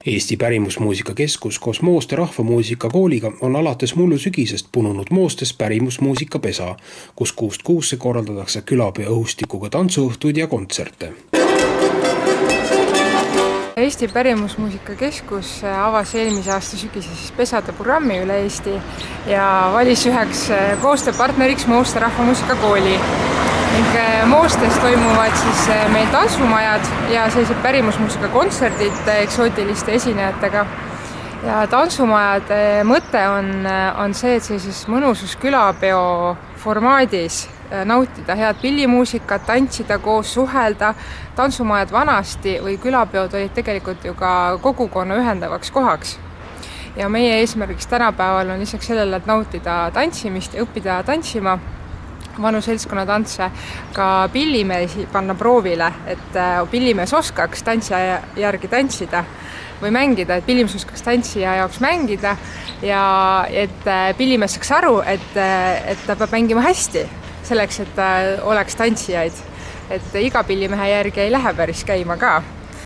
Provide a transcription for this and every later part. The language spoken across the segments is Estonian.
Eesti pärimusmuusika keskus koos Mooste rahvamuusika kooliga on alates mullu sügisest pununud Moostes pärimusmuusika pesa, kus kuust kuusse korraldatakse külapeo õhustikuga tantsuõhtuid ja kontserte. Eesti pärimusmuusika keskus avas eelmise aasta sügises pesade programmi üle Eesti ja valis üheks koostööpartneriks Mooste rahvamuusika kooli. Moostes toimuvad siis meil tantsumajad ja sellised pärimusmuusika kontserdid eksootiliste esinejatega. Ja tantsumajade mõte on see, et sellises mõnusus külapeo formaadis nautida head pillimuusikat, tantsida koos, suhelda. Tantsumajad vanasti või külapeod olid tegelikult ju ka kogukonna ühendavaks kohaks. Ja meie eesmärgiks tänapäeval on lisaks sellele, et nautida tantsimist ja õppida tantsima, vanu seltskonna tantse, ka pillimeesi panna proovile, et pillimees oskaks tantsija järgi tantsida või mängida, et pillimees oskaks tantsija jaoks mängida ja et pillimees saaks aru, et ta peab mängima hästi selleks, et oleks tantsijaid, et iga pillimehe järgi ei lähe päris käima ka.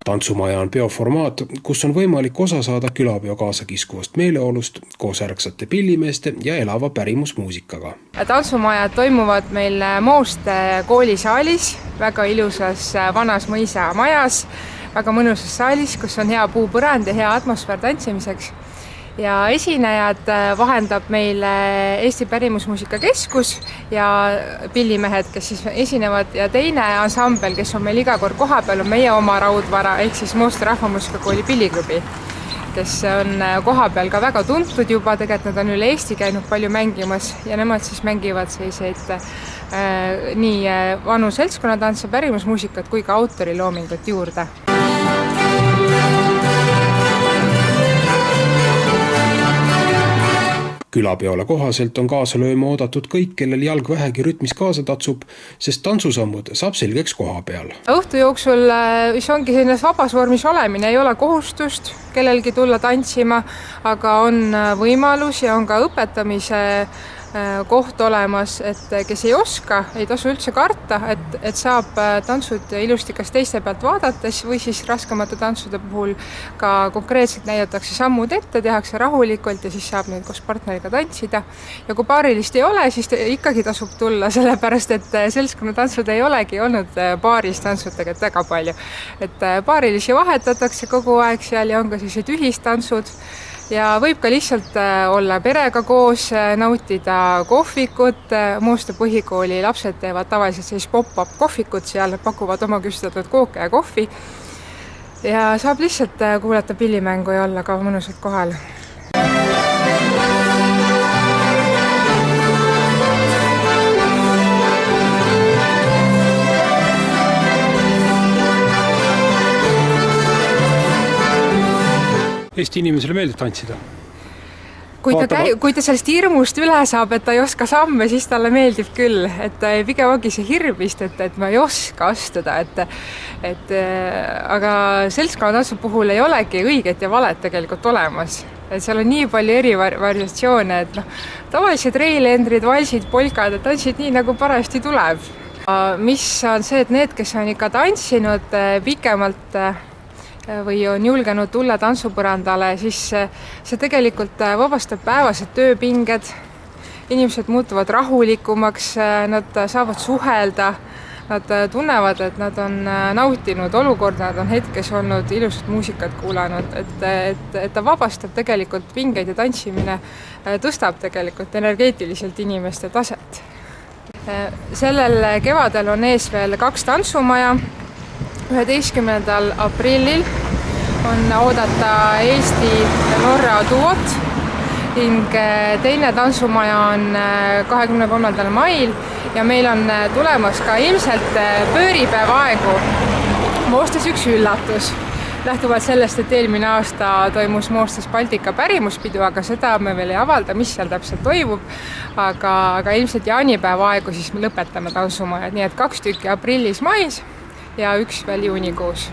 Tantsumaja on peoformaat, kus on võimalik osa saada külapeo kaasakiskuvast meeleolust koos ärksate pillimeeste ja elava pärimusmuusikaga. Tantsumajad toimuvad meil Mooste koolisaalis, väga ilusas vanas mõisa majas, väga mõnusas saalis, kus on hea puupõrand ja hea atmosfäär tantsimiseks. Ja esinejad vahendab meile Eesti pärimusmuusika keskus ja pillimehed, kes siis esinevad, ja teine ansambel, kes on meil iga kord kohapeal, on meie oma raudvara, ehk siis Mooste rahvamuusika kooli pilliklubi, kes on kohapeal ka väga tuntud juba, tegelikult nad on üle Eesti käinud palju mängimas ja nemad siis mängivad selliseid nii vanu seltskonnatantse, pärimusmuusikat kui ka autoriloomingut juurde. Külapeole kohaselt on kaasa lööma oodatud kõik, kellel jalg vähegi rütmis kaasa tatsub, sest tantsusammud saab selgeks koha peal. Õhtu jooksul, mis ongi selline vabas vormis olemine, ei ole kohustust kellelgi tulla tantsima, aga on võimalus ja on ka õpetamise koht olemas, et kes ei oska, ei tasu üldse karta, et saab tantsud ilusti kas teiste pealt vaadates või siis raskemate tantsude puhul ka konkreetselt näidatakse sammud ette, tehakse rahulikult ja siis saab neid koos partneriga tantsida. Ja kui paarilist ei ole, siis ikkagi tasub tulla, sellepärast et seltskonna tantsud ei olegi olnud paaris tantsud tegelikult väga palju. Et paarilisi vahetatakse kogu aeg seal ja on ka sellised ühistantsud. Ja võib ka lihtsalt olla perega koos, nautida kohvikut. Mooste põhikooli lapsed teevad tavaliselt sellist pop-up kohvikut, seal pakuvad oma küpsetatud kooke ja kohvi. Ja saab lihtsalt kuulata pillimängu ja olla ka mõnusalt kohal. Eesti inimesele meeldib tantsida. Kui ta sellest hirmust üle saab, et ta ei oska samme, siis talle meeldib küll. Et pigem ongi see hirmist, et ma ei oska astuda. Aga seltskonnatantsu puhul ei olegi õiget ja valet tegelikult olemas. Et seal on nii palju eri variatsioone, et tavalised reilendrid, valsid, polkad, tantsid nii, nagu parajasti tuleb. Mis on see, et need, kes on ikka tantsinud pikemalt või on julgenud tulla tantsupõrandale, siis see tegelikult vabastab päevased tööpinged, inimesed muutuvad rahulikumaks, nad saavad suhelda, nad tunnevad, et nad on nautinud olukorda, nad on hetkes olnud ilusat muusikat kuulanud, et ta vabastab tegelikult pingeid ja tantsimine, tõstab tegelikult energeetiliselt inimeste taset. Sellel kevadel on ees veel 2 tantsumaja. 11. aprillil on oodata Eesti Norra duot ning teine tantsumaja on 23. mail ja meil on tulemas ka ilmselt pööripäeva aegu Moostes üks üllatus. Lähtuvalt sellest, et eelmine aasta toimus Moostes Baltika pärimuspidu, aga seda me veel ei avalda, mis seal täpselt toimub, aga ilmselt jaanipäeva aegu siis me lõpetame tantsumajad, nii et 2 tükki aprillis, mais ja 1 veel juunikuus.